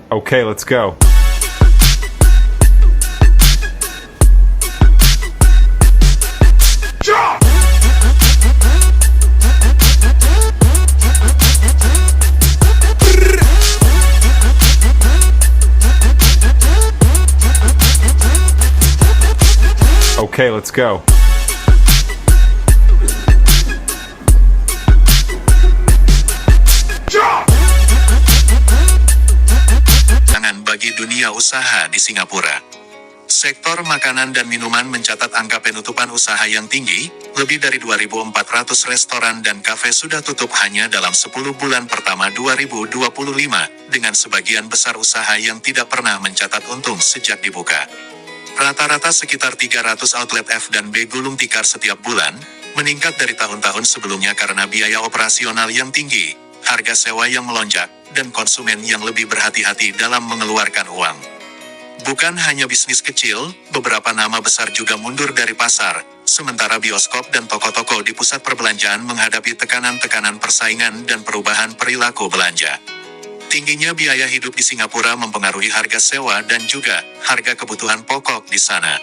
Okay, let's go. Okay, let's go. Tantangan bagi dunia usaha di Singapura. Sektor makanan dan minuman mencatat angka penutupan usaha yang tinggi, lebih dari 2.400 restoran dan kafe sudah tutup hanya dalam 10 bulan pertama 2025, dengan sebagian besar usaha yang tidak pernah mencatat untung sejak dibuka. Rata-rata sekitar 300 outlet F dan B gulung tikar setiap bulan, meningkat dari tahun-tahun sebelumnya karena biaya operasional yang tinggi, harga sewa yang melonjak, dan konsumen yang lebih berhati-hati dalam mengeluarkan uang. Bukan hanya bisnis kecil, beberapa nama besar juga mundur dari pasar, sementara bioskop dan toko-toko di pusat perbelanjaan menghadapi tekanan-tekanan persaingan dan perubahan perilaku belanja. Tingginya biaya hidup di Singapura mempengaruhi harga sewa dan juga harga kebutuhan pokok di sana.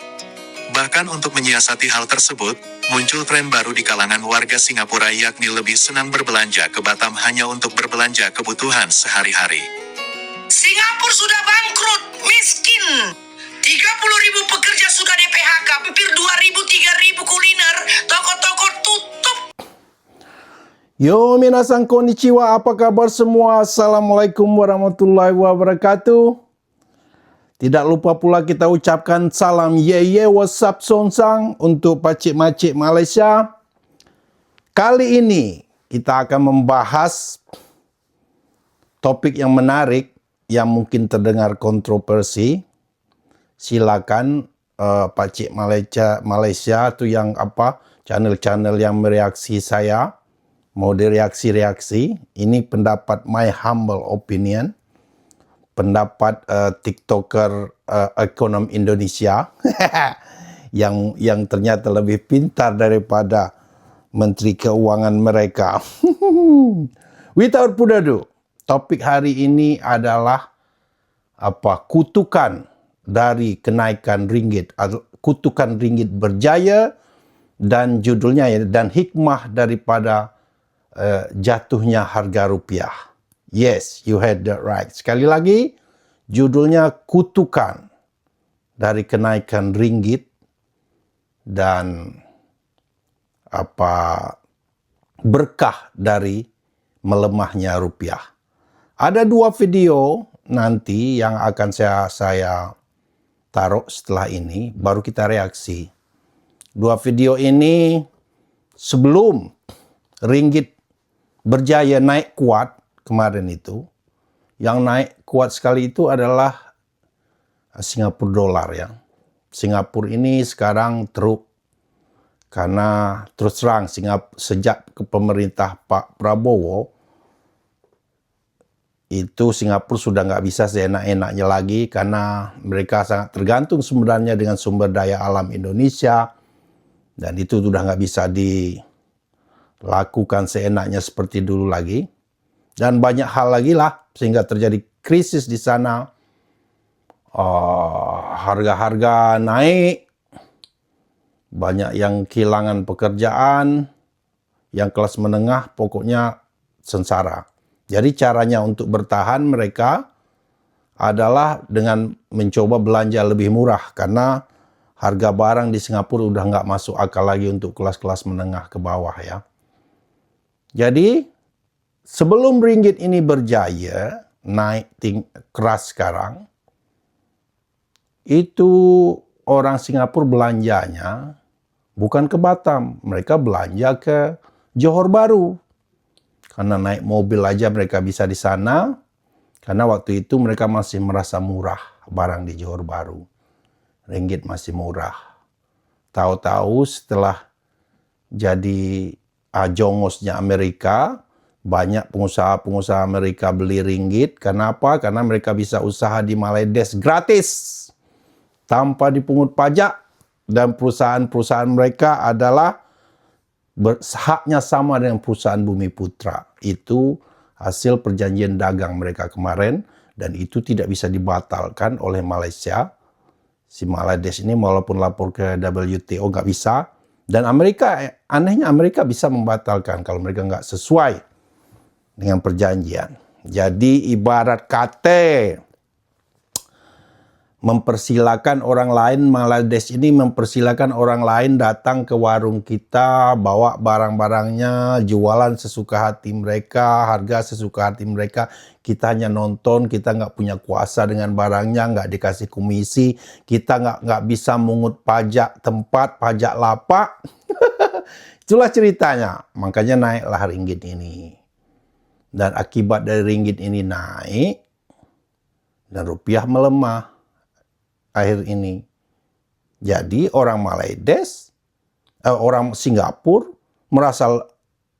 Bahkan untuk menyiasati hal tersebut, muncul tren baru di kalangan warga Singapura yakni lebih senang berbelanja ke Batam hanya untuk berbelanja kebutuhan sehari-hari. Singapura sudah bangkrut, miskin. 30.000 pekerja sudah di PHK, hampir 2.000-3.000 kuliner, toko-toko tutup. Yo minasan konnichiwa, apa kabar semua? Assalamualaikum warahmatullahi wabarakatuh. Tidak lupa pula kita ucapkan salam ye what's up sonsang untuk pacik-macik Malaysia. Kali ini kita akan membahas topik yang menarik yang mungkin terdengar kontroversi. Silakan pacik Malaysia tu yang channel-channel yang mereaksi saya. Mau direaksi-reaksi, ini pendapat my humble opinion, pendapat TikToker ekonom Indonesia yang ternyata lebih pintar daripada Menteri Keuangan mereka. Without further ado, topik hari ini adalah kutukan dari kenaikan ringgit, kutukan ringgit berjaya, dan judulnya dan hikmah daripada jatuhnya harga rupiah. Yes, you heard that right. Sekali lagi, judulnya kutukan dari kenaikan ringgit dan berkah dari melemahnya rupiah. Ada dua video nanti yang akan saya taruh setelah ini, baru kita reaksi. Dua video ini sebelum ringgit berjaya naik kuat kemarin itu. Yang naik kuat sekali itu adalah Singapura dolar ya. Singapura ini sekarang teruk karena terus terang sejak pemerintah Pak Prabowo itu Singapura sudah nggak bisa seenak-enaknya lagi karena mereka sangat tergantung sebenarnya dengan sumber daya alam Indonesia, dan itu sudah nggak bisa lakukan seenaknya seperti dulu lagi, dan banyak hal lagi lah sehingga terjadi krisis di sana. Harga-harga naik, banyak yang kehilangan pekerjaan, yang kelas menengah pokoknya sengsara. Jadi caranya untuk bertahan mereka adalah dengan mencoba belanja lebih murah karena harga barang di Singapura udah nggak masuk akal lagi untuk kelas-kelas menengah ke bawah ya. Jadi, sebelum ringgit ini berjaya, naik keras sekarang, itu orang Singapura belanjanya bukan ke Batam, mereka belanja ke Johor Bahru. Karena naik mobil aja mereka bisa di sana, karena waktu itu mereka masih merasa murah barang di Johor Bahru. Ringgit masih murah. Tahu-tahu setelah jadi jongosnya Amerika, banyak pengusaha-pengusaha Amerika beli ringgit. Kenapa? Karena mereka bisa usaha di Maldives gratis tanpa dipungut pajak, dan perusahaan-perusahaan mereka adalah haknya sama dengan perusahaan Bumi Putra. Itu hasil perjanjian dagang mereka kemarin, dan itu tidak bisa dibatalkan oleh Malaysia. Si Maldives ini walaupun lapor ke WTO nggak bisa. Dan Amerika, anehnya Amerika bisa membatalkan kalau mereka nggak sesuai dengan perjanjian. Jadi ibarat kata mempersilakan orang lain, Maldives ini mempersilakan orang lain datang ke warung kita, bawa barang-barangnya, jualan sesuka hati mereka, harga sesuka hati mereka. Kita hanya nonton, kita nggak punya kuasa dengan barangnya, nggak dikasih komisi, kita nggak bisa mungut pajak tempat, pajak lapak. Itulah ceritanya. Makanya naiklah ringgit ini. Dan akibat dari ringgit ini naik, dan rupiah melemah akhir ini. Jadi orang Maldives, orang Singapura merasa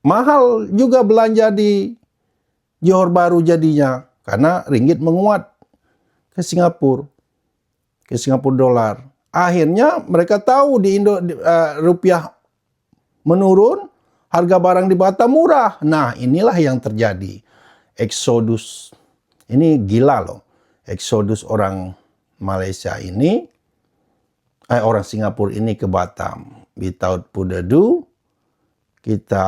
mahal juga belanja di Johor Bahru jadinya. Karena ringgit menguat ke Singapura dolar. Akhirnya mereka tahu di rupiah menurun, harga barang di Batam murah. Nah, inilah yang terjadi. Eksodus. Ini gila loh. Eksodus orang Malaysia ini, orang Singapura ini ke Batam. Without further ado, kita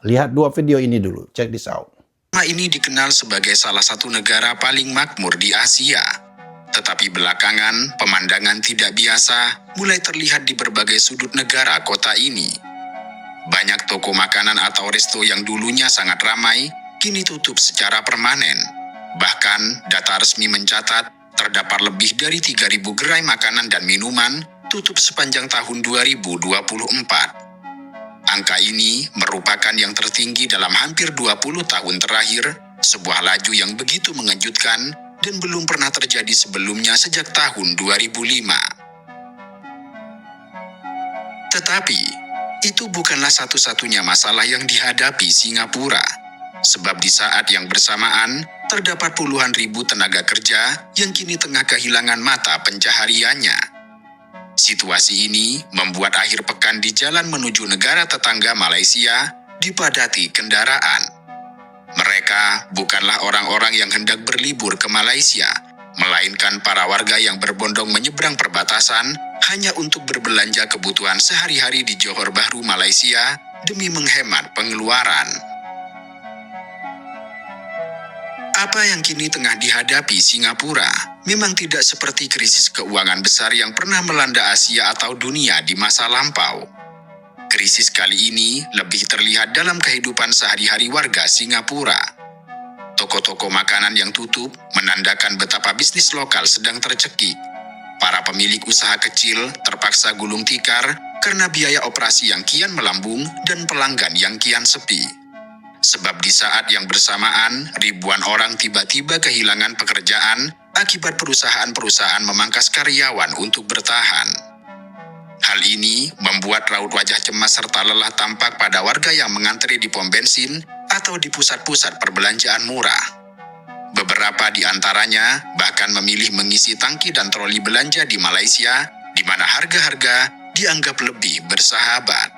lihat dua video ini dulu. Check this out. Ini dikenal sebagai salah satu negara paling makmur di Asia. Tetapi belakangan, pemandangan tidak biasa mulai terlihat di berbagai sudut negara kota ini. Banyak toko makanan atau resto yang dulunya sangat ramai, kini tutup secara permanen. Bahkan, data resmi mencatat, terdapat lebih dari 3.000 gerai makanan dan minuman tutup sepanjang tahun 2024. Angka ini merupakan yang tertinggi dalam hampir 20 tahun terakhir, sebuah laju yang begitu mengejutkan dan belum pernah terjadi sebelumnya sejak tahun 2005. Tetapi, itu bukanlah satu-satunya masalah yang dihadapi Singapura. Sebab di saat yang bersamaan, terdapat puluhan ribu tenaga kerja yang kini tengah kehilangan mata pencahariannya. Situasi ini membuat akhir pekan di jalan menuju negara tetangga Malaysia dipadati kendaraan. Mereka bukanlah orang-orang yang hendak berlibur ke Malaysia, melainkan para warga yang berbondong menyeberang perbatasan hanya untuk berbelanja kebutuhan sehari-hari di Johor Bahru, Malaysia demi menghemat pengeluaran. Apa yang kini tengah dihadapi Singapura memang tidak seperti krisis keuangan besar yang pernah melanda Asia atau dunia di masa lampau. Krisis kali ini lebih terlihat dalam kehidupan sehari-hari warga Singapura. Toko-toko makanan yang tutup menandakan betapa bisnis lokal sedang tercekik. Para pemilik usaha kecil terpaksa gulung tikar karena biaya operasi yang kian melambung dan pelanggan yang kian sepi. Sebab di saat yang bersamaan, ribuan orang tiba-tiba kehilangan pekerjaan akibat perusahaan-perusahaan memangkas karyawan untuk bertahan. Hal ini membuat raut wajah cemas serta lelah tampak pada warga yang mengantri di pom bensin atau di pusat-pusat perbelanjaan murah. Beberapa di antaranya bahkan memilih mengisi tangki dan troli belanja di Malaysia, di mana harga-harga dianggap lebih bersahabat.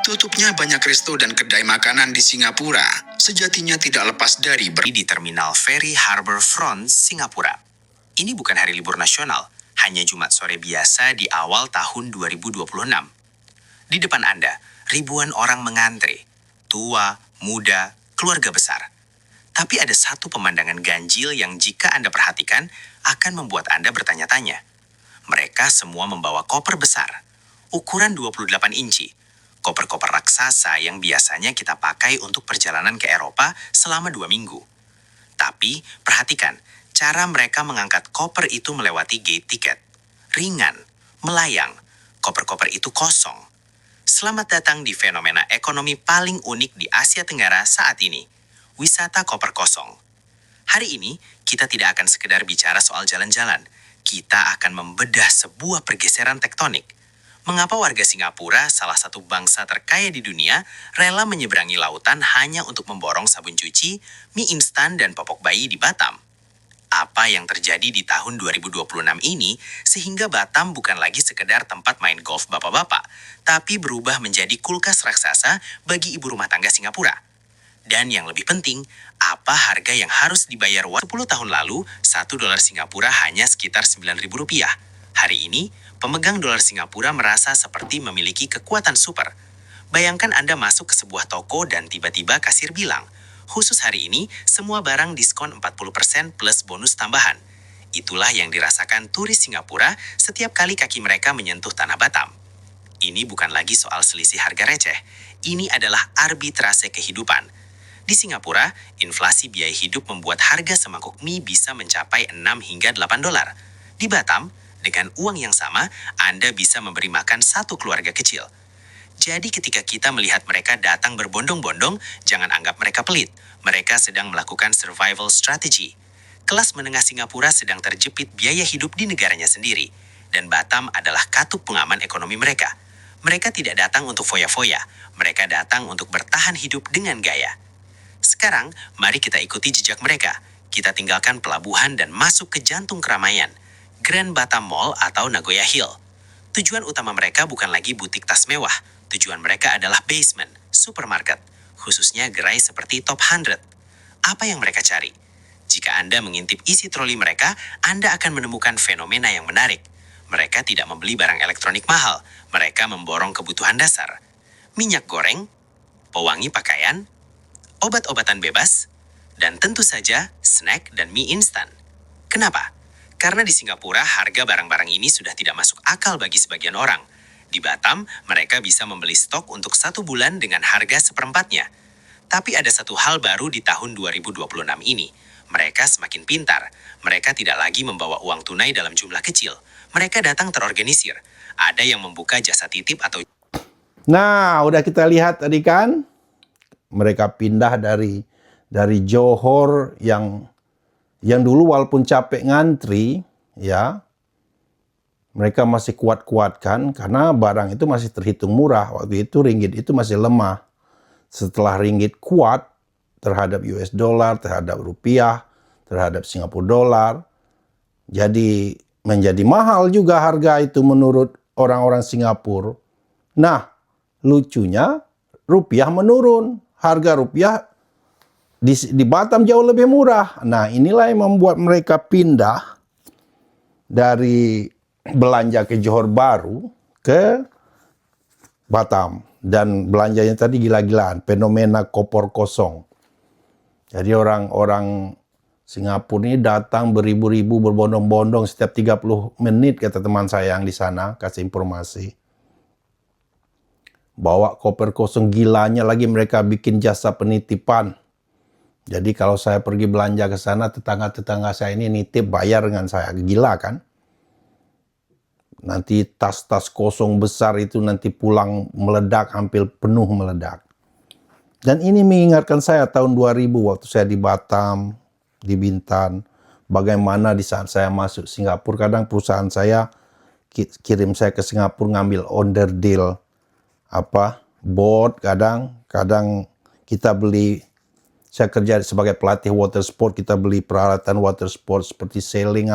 Tutupnya banyak resto dan kedai makanan di Singapura sejatinya tidak lepas dari di Terminal Ferry Harbour Front, Singapura. Ini bukan hari libur nasional, hanya Jumat sore biasa di awal tahun 2026. Di depan Anda, ribuan orang mengantri, tua, muda, keluarga besar. Tapi ada satu pemandangan ganjil yang jika Anda perhatikan akan membuat Anda bertanya-tanya. Mereka semua membawa koper besar, ukuran 28 inci. Koper-koper raksasa yang biasanya kita pakai untuk perjalanan ke Eropa selama 2 minggu. Tapi, perhatikan, cara mereka mengangkat koper itu melewati gate tiket. Ringan, melayang, koper-koper itu kosong. Selamat datang di fenomena ekonomi paling unik di Asia Tenggara saat ini, wisata koper kosong. Hari ini, kita tidak akan sekedar bicara soal jalan-jalan. Kita akan membedah sebuah pergeseran tektonik. Mengapa warga Singapura, salah satu bangsa terkaya di dunia, rela menyeberangi lautan hanya untuk memborong sabun cuci, mie instan, dan popok bayi di Batam? Apa yang terjadi di tahun 2026 ini sehingga Batam bukan lagi sekedar tempat main golf bapak-bapak, tapi berubah menjadi kulkas raksasa bagi ibu rumah tangga Singapura? Dan yang lebih penting, apa harga yang harus dibayar 10 tahun lalu, 1 dolar Singapura hanya sekitar Rp9.000. Hari ini, pemegang dolar Singapura merasa seperti memiliki kekuatan super. Bayangkan Anda masuk ke sebuah toko dan tiba-tiba kasir bilang, khusus hari ini, semua barang diskon 40% plus bonus tambahan. Itulah yang dirasakan turis Singapura setiap kali kaki mereka menyentuh tanah Batam. Ini bukan lagi soal selisih harga receh, ini adalah arbitrase kehidupan. Di Singapura, inflasi biaya hidup membuat harga semangkuk mie bisa mencapai 6 hingga 8 dolar. Di Batam, dengan uang yang sama, Anda bisa memberi makan satu keluarga kecil. Jadi ketika kita melihat mereka datang berbondong-bondong, jangan anggap mereka pelit. Mereka sedang melakukan survival strategy. Kelas menengah Singapura sedang terjepit biaya hidup di negaranya sendiri. Dan Batam adalah katup pengaman ekonomi mereka. Mereka tidak datang untuk foya-foya. Mereka datang untuk bertahan hidup dengan gaya. Sekarang, mari kita ikuti jejak mereka. Kita tinggalkan pelabuhan dan masuk ke jantung keramaian. Grand Batam Mall atau Nagoya Hill. Tujuan utama mereka bukan lagi butik tas mewah. Tujuan mereka adalah basement, supermarket, khususnya gerai seperti Top 100. Apa yang mereka cari? Jika Anda mengintip isi troli mereka, Anda akan menemukan fenomena yang menarik. Mereka tidak membeli barang elektronik mahal, mereka memborong kebutuhan dasar. Minyak goreng, pewangi pakaian, obat-obatan bebas, dan tentu saja snack dan mie instan. Kenapa? Karena di Singapura harga barang-barang ini sudah tidak masuk akal bagi sebagian orang. Di Batam, mereka bisa membeli stok untuk 1 bulan dengan harga seperempatnya. Tapi ada satu hal baru di tahun 2026 ini. Mereka semakin pintar. Mereka tidak lagi membawa uang tunai dalam jumlah kecil. Mereka datang terorganisir. Ada yang membuka jasa titip atau... Nah, udah kita lihat tadi kan, mereka pindah dari Johor yang dulu walaupun capek ngantri, ya, mereka masih kuat-kuatkan karena barang itu masih terhitung murah. Waktu itu ringgit itu masih lemah. Setelah ringgit kuat terhadap US dollar, terhadap rupiah, terhadap Singapura dollar, jadi menjadi mahal juga harga itu menurut orang-orang Singapura. Nah, lucunya rupiah menurun. Harga rupiah di Batam jauh lebih murah. Nah, inilah yang membuat mereka pindah dari belanja ke Johor Bahru ke Batam. Dan belanjanya tadi gila-gilaan, fenomena koper kosong. Jadi orang-orang Singapura ini datang beribu-ribu berbondong-bondong setiap 30 menit, kata teman saya yang di sana, kasih informasi. Bawa koper kosong, gilanya lagi mereka bikin jasa penitipan. Jadi kalau saya pergi belanja ke sana, tetangga-tetangga saya ini nitip bayar dengan saya. Gila kan? Nanti tas-tas kosong besar itu nanti pulang meledak, hampir penuh meledak. Dan ini mengingatkan saya tahun 2000 waktu saya di Batam, di Bintan. Bagaimana di saat saya masuk Singapura, kadang perusahaan saya kirim saya ke Singapura ngambil onder deal. Board, kadang kita beli, saya kerja sebagai pelatih water sport, kita beli peralatan water sport seperti sailing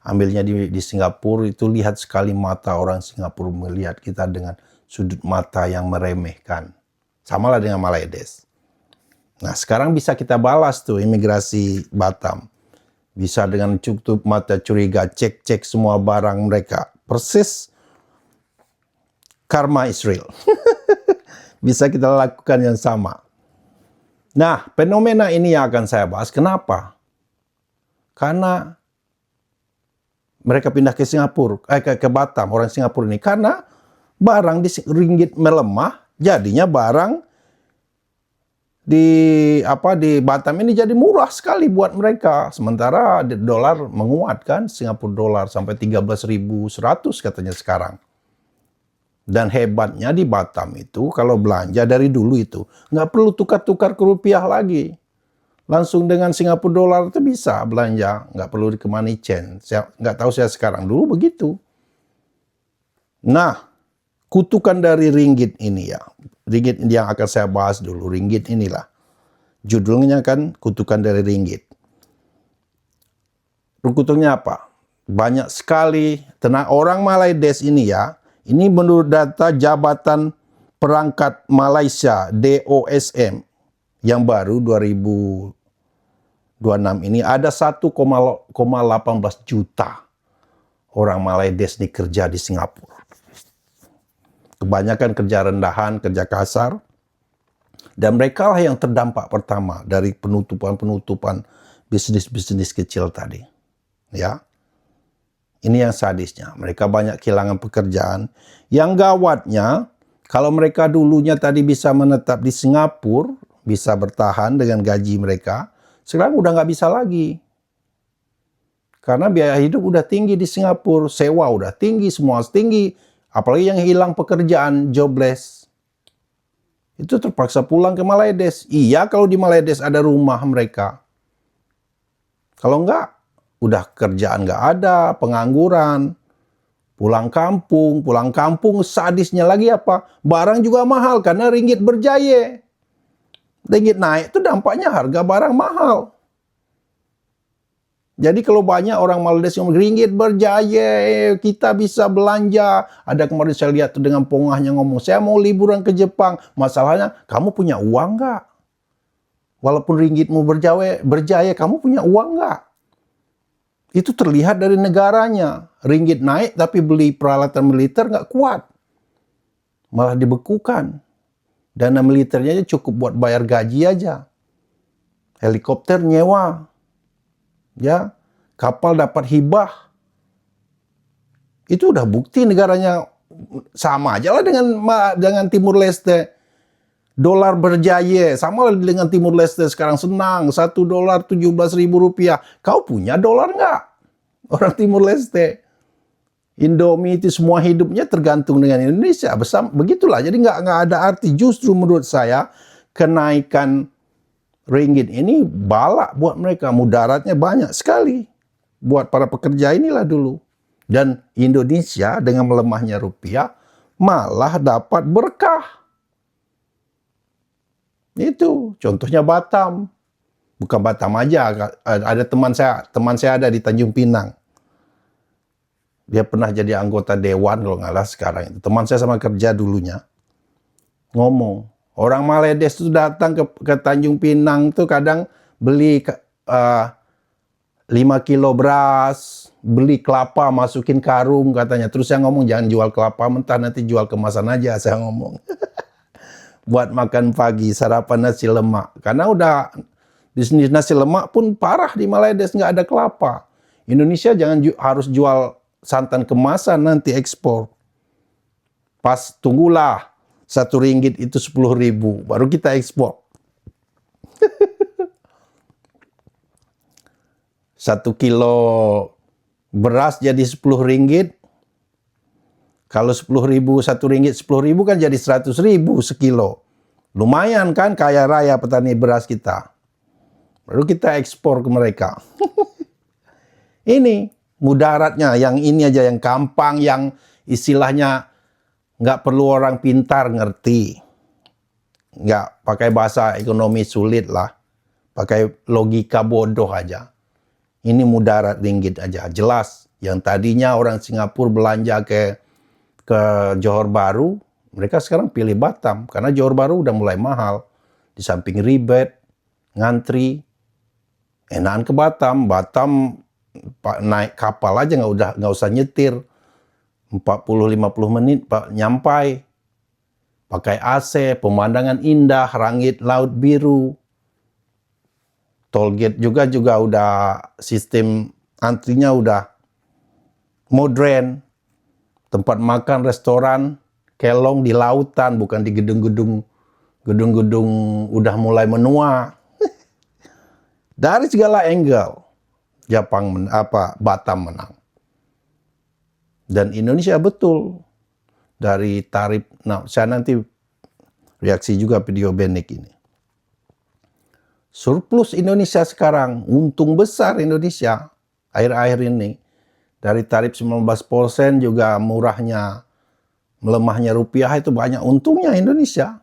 ambilnya di Singapura. Itu lihat sekali mata orang Singapura melihat kita dengan sudut mata yang meremehkan. Samalah dengan Malaides. Nah, sekarang bisa kita balas tuh imigrasi Batam. Bisa dengan cukup mata curiga, cek semua barang mereka. Persis karma Israel. Bisa kita lakukan yang sama. Nah, fenomena ini yang akan saya bahas. Kenapa? Karena mereka pindah ke Singapura, ke Batam, orang Singapura ini. Karena barang di ringgit melemah, jadinya barang di Batam ini jadi murah sekali buat mereka. Sementara dolar menguat kan, Singapura dolar sampai 13.100 katanya sekarang. Dan hebatnya di Batam itu kalau belanja dari dulu itu nggak perlu tukar-tukar ke rupiah lagi. Langsung dengan Singapura dolar itu bisa belanja, nggak perlu ke money chain. Saya nggak tahu saya sekarang, dulu begitu. Nah, kutukan dari ringgit ini ya. Ringgit ini yang akan saya bahas dulu. Ringgit inilah. Judulnya kan kutukan dari ringgit. Kutukannya apa? Banyak sekali orang Malaides ini ya. Ini menurut data Jabatan Perangkat Malaysia, DOSM. yang baru 2026 ini ada 1,18 juta orang Malaysia nih kerja di Singapura. Kebanyakan kerja rendahan, kerja kasar. Dan mereka lah yang terdampak pertama dari penutupan bisnis-bisnis kecil tadi. Ya. Ini yang sadisnya. Mereka banyak kehilangan pekerjaan. Yang gawatnya, kalau mereka dulunya tadi bisa menetap di Singapura, bisa bertahan dengan gaji mereka, sekarang udah nggak bisa lagi. Karena biaya hidup udah tinggi di Singapura, sewa udah tinggi, semua tinggi. Apalagi yang hilang pekerjaan, jobless. Itu terpaksa pulang ke Malaysia. Iya, kalau di Malaysia ada rumah mereka. Kalau enggak, udah kerjaan nggak ada, pengangguran, pulang kampung sadisnya lagi apa? Barang juga mahal karena ringgit berjaya. Ringgit naik itu dampaknya harga barang mahal. Jadi kalau banyak orang Malaysia yang ringgit berjaya, kita bisa belanja. Ada kemarin saya lihat tuh dengan pongahnya ngomong, saya mau liburan ke Jepang. Masalahnya, kamu punya uang nggak? Walaupun ringgitmu berjaya, kamu punya uang nggak? Itu terlihat dari negaranya. Ringgit naik tapi beli peralatan militer nggak kuat. Malah dibekukan. Dana militernya cukup buat bayar gaji aja. Helikopter nyewa. Ya, kapal dapat hibah. Itu udah bukti negaranya sama aja lah dengan Timur Leste. Dolar berjaya, sama dengan Timur Leste sekarang senang. $1 17.000. Kau punya dolar nggak? Orang Timur Leste. Indomie itu semua hidupnya tergantung dengan Indonesia. Begitulah, jadi nggak ada arti. Justru menurut saya, kenaikan ringgit ini balak buat mereka, mudaratnya banyak sekali buat para pekerja inilah dulu. Dan Indonesia dengan melemahnya rupiah malah dapat berkah. Itu contohnya Batam. Bukan Batam aja, ada teman saya ada di Tanjung Pinang. Dia pernah jadi anggota dewan kalau nggak salah sekarang itu. Teman saya sama kerja dulunya. Ngomong, orang Malaysia itu datang ke Tanjung Pinang tuh kadang beli 5 kilo beras, beli kelapa, masukin karung katanya. Terus saya ngomong, jangan jual kelapa mentah, nanti jual kemasan aja, saya ngomong. Buat makan pagi, sarapan nasi lemak. Karena udah bisnis nasi lemak pun parah di Malaysia, nggak ada kelapa. Indonesia jangan harus jual santan kemasan, nanti ekspor. Pas tunggulah. ringgit itu 10.000, baru kita ekspor. 1 kilo beras jadi 10 ringgit. Kalau 10.000, 1 ringgit 10.000 kan jadi 100.000 sekilo. Lumayan kan, kaya raya petani beras kita. Baru kita ekspor ke mereka. Ini mudaratnya, yang ini aja, yang gampang, yang istilahnya nggak perlu orang pintar ngerti. Nggak pakai bahasa ekonomi sulit lah. Pakai logika bodoh aja. Ini mudarat ringgit aja. Jelas. Yang tadinya orang Singapura belanja ke Johor Bahru, mereka sekarang pilih Batam. Karena Johor Bahru udah mulai mahal. Di samping ribet, ngantri. Enakan ke Batam. Batam naik kapal aja nggak usah nyetir. 40-50 menit nyampai. Pakai AC, pemandangan indah, langit laut biru. Tollgate juga udah sistem antrinya udah modern. Tempat makan, restoran, kelong di lautan, bukan di gedung-gedung udah mulai menua. Dari segala angle, Batam menang. Dan Indonesia betul dari tarif. Nah, saya nanti reaksi juga video Benik ini. Surplus Indonesia sekarang, untung besar Indonesia akhir-akhir ini. Dari tarif 19% juga melemahnya rupiah itu banyak untungnya Indonesia.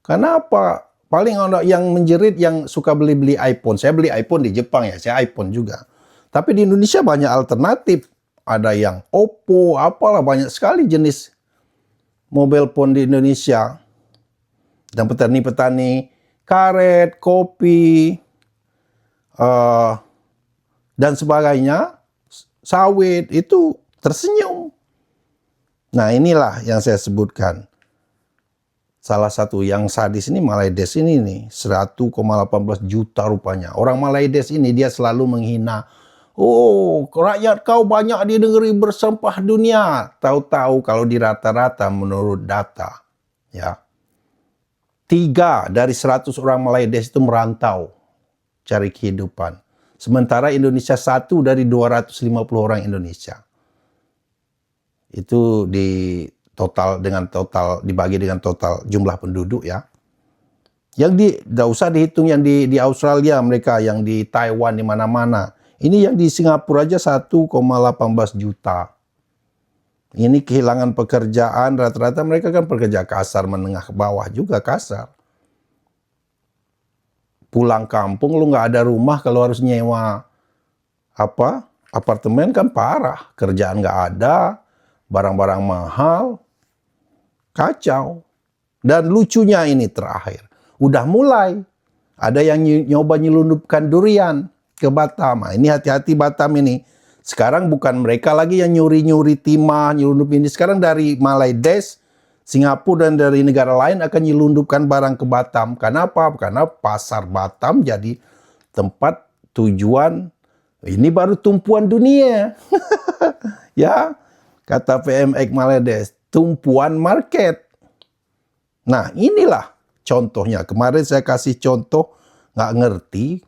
Karena apa? Paling orang yang menjerit yang suka beli iPhone. Saya beli iPhone di Jepang ya, saya iPhone juga. Tapi di Indonesia banyak alternatif. Ada yang Oppo, apalah, banyak sekali jenis mobile phone di Indonesia. Dan petani-petani karet, kopi, dan sebagainya, sawit, itu tersenyum. Nah, inilah yang saya sebutkan. Salah satu yang sadis ini Malaides ini nih, 1,18 juta rupanya. Orang Malaides ini dia selalu menghina, oh, rakyat kau banyak di negeri bersempah dunia. Tahu-tahu kalau di rata-rata menurut data, ya, 3 dari 100 orang Malaides itu merantau cari kehidupan. Sementara Indonesia 1 dari 250 orang Indonesia. Itu dibagi dengan total jumlah penduduk ya. Yang tidak usah dihitung yang di Australia mereka, yang di Taiwan, di mana-mana. Ini yang di Singapura aja 1,18 juta. Ini kehilangan pekerjaan, rata-rata mereka kan pekerja kasar, menengah ke bawah juga kasar. Pulang kampung lu nggak ada rumah, kalau harus nyewa apartemen kan parah. Kerjaan nggak ada, barang-barang mahal, kacau. Dan lucunya ini terakhir, udah mulai ada yang nyoba nyelundupkan durian ke Batam. Nah, ini hati-hati Batam ini. Sekarang bukan mereka lagi yang nyuri-nyuri timah, nyelundup ini. Sekarang dari Malaides, Singapura, dan dari negara lain akan nyelundupkan barang ke Batam. Kenapa? Karena pasar Batam jadi tempat tujuan. Ini baru tumpuan dunia. Ya, kata PMX Malaides, tumpuan market. Nah, inilah contohnya. Kemarin saya kasih contoh, nggak ngerti.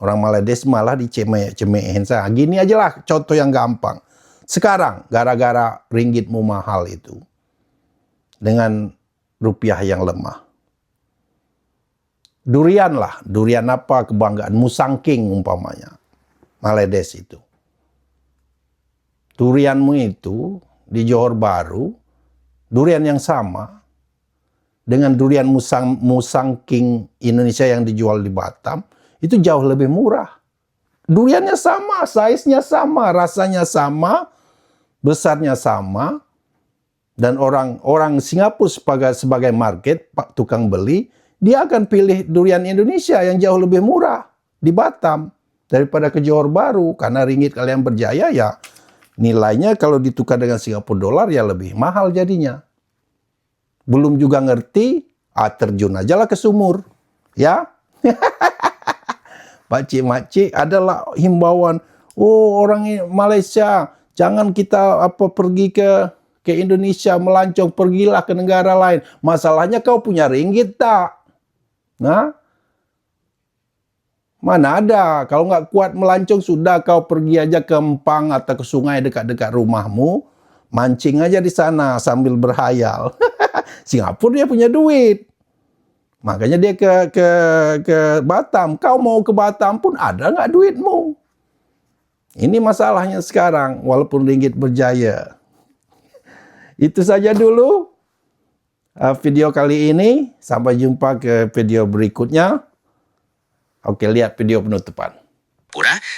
Orang Malaides malah dicemeh-cemehin saya. Gini aja lah contoh yang gampang. Sekarang, gara-gara ringgitmu mahal itu, dengan rupiah yang lemah. Durian lah. Durian apa kebanggaan? Musang King umpamanya. Malaides itu. Durianmu itu di Johor Bahru, durian yang sama dengan durian Musang King Indonesia yang dijual di Batam, itu jauh lebih murah. Duriannya sama, size-nya sama, rasanya sama, besarnya sama, dan orang Singapura sebagai market, Pak tukang beli, dia akan pilih durian Indonesia yang jauh lebih murah di Batam daripada ke Johor Bahru, karena ringgit kalian berjaya ya nilainya kalau ditukar dengan Singapura dolar ya lebih mahal jadinya. Belum juga ngerti, terjun aja lah ke sumur. Ya. Pakcik-makcik adalah himbauan. Oh, orang Malaysia, jangan kita pergi ke Indonesia melancong, pergilah ke negara lain. Masalahnya kau punya ringgit tak? Nah, mana ada. Kalau nggak kuat melancong, sudah kau pergi aja ke Empang atau ke sungai dekat-dekat rumahmu. Mancing aja di sana sambil berhayal. Singapura dia punya duit. Makanya dia ke Batam. Kau mau ke Batam pun ada nggak duitmu? Ini masalahnya sekarang, walaupun ringgit berjaya. Itu saja dulu video kali ini. Sampai jumpa ke video berikutnya. Oke, lihat video penutupan.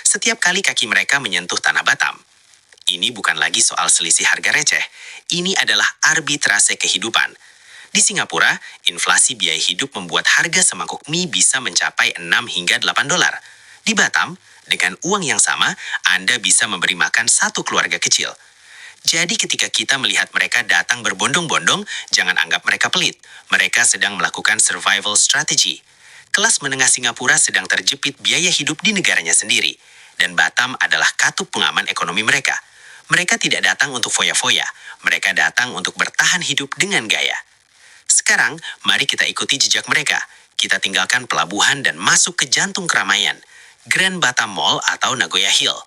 Setiap kali kaki mereka menyentuh tanah Batam. Ini bukan lagi soal selisih harga receh. Ini adalah arbitrase kehidupan. Di Singapura, inflasi biaya hidup membuat harga semangkuk mie bisa mencapai 6 hingga 8 dolar. Di Batam, dengan uang yang sama, Anda bisa memberi makan satu keluarga kecil. Jadi ketika kita melihat mereka datang berbondong-bondong, jangan anggap mereka pelit. Mereka sedang melakukan survival strategy. Kelas menengah Singapura sedang terjepit biaya hidup di negaranya sendiri. Dan Batam adalah katup pengaman ekonomi mereka. Mereka tidak datang untuk foya-foya. Mereka datang untuk bertahan hidup dengan gaya. Sekarang, mari kita ikuti jejak mereka. Kita tinggalkan pelabuhan dan masuk ke jantung keramaian, Grand Batam Mall atau Nagoya Hill.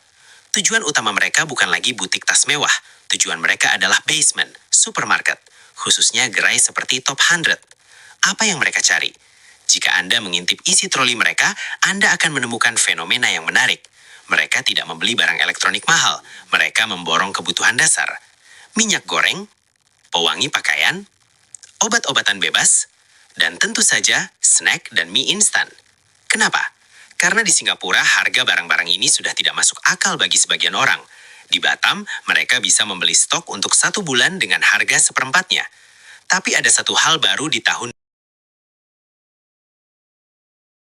Tujuan utama mereka bukan lagi butik tas mewah. Tujuan mereka adalah basement, supermarket, khususnya gerai seperti Top 100. Apa yang mereka cari? Jika Anda mengintip isi troli mereka, Anda akan menemukan fenomena yang menarik. Mereka tidak membeli barang elektronik mahal. Mereka memborong kebutuhan dasar. Minyak goreng, pewangi pakaian, obat-obatan bebas, dan tentu saja snack dan mie instan. Kenapa? Karena di Singapura harga barang-barang ini sudah tidak masuk akal bagi sebagian orang. Di Batam, mereka bisa membeli stok untuk 1 bulan dengan harga seperempatnya. Tapi ada satu hal baru di tahun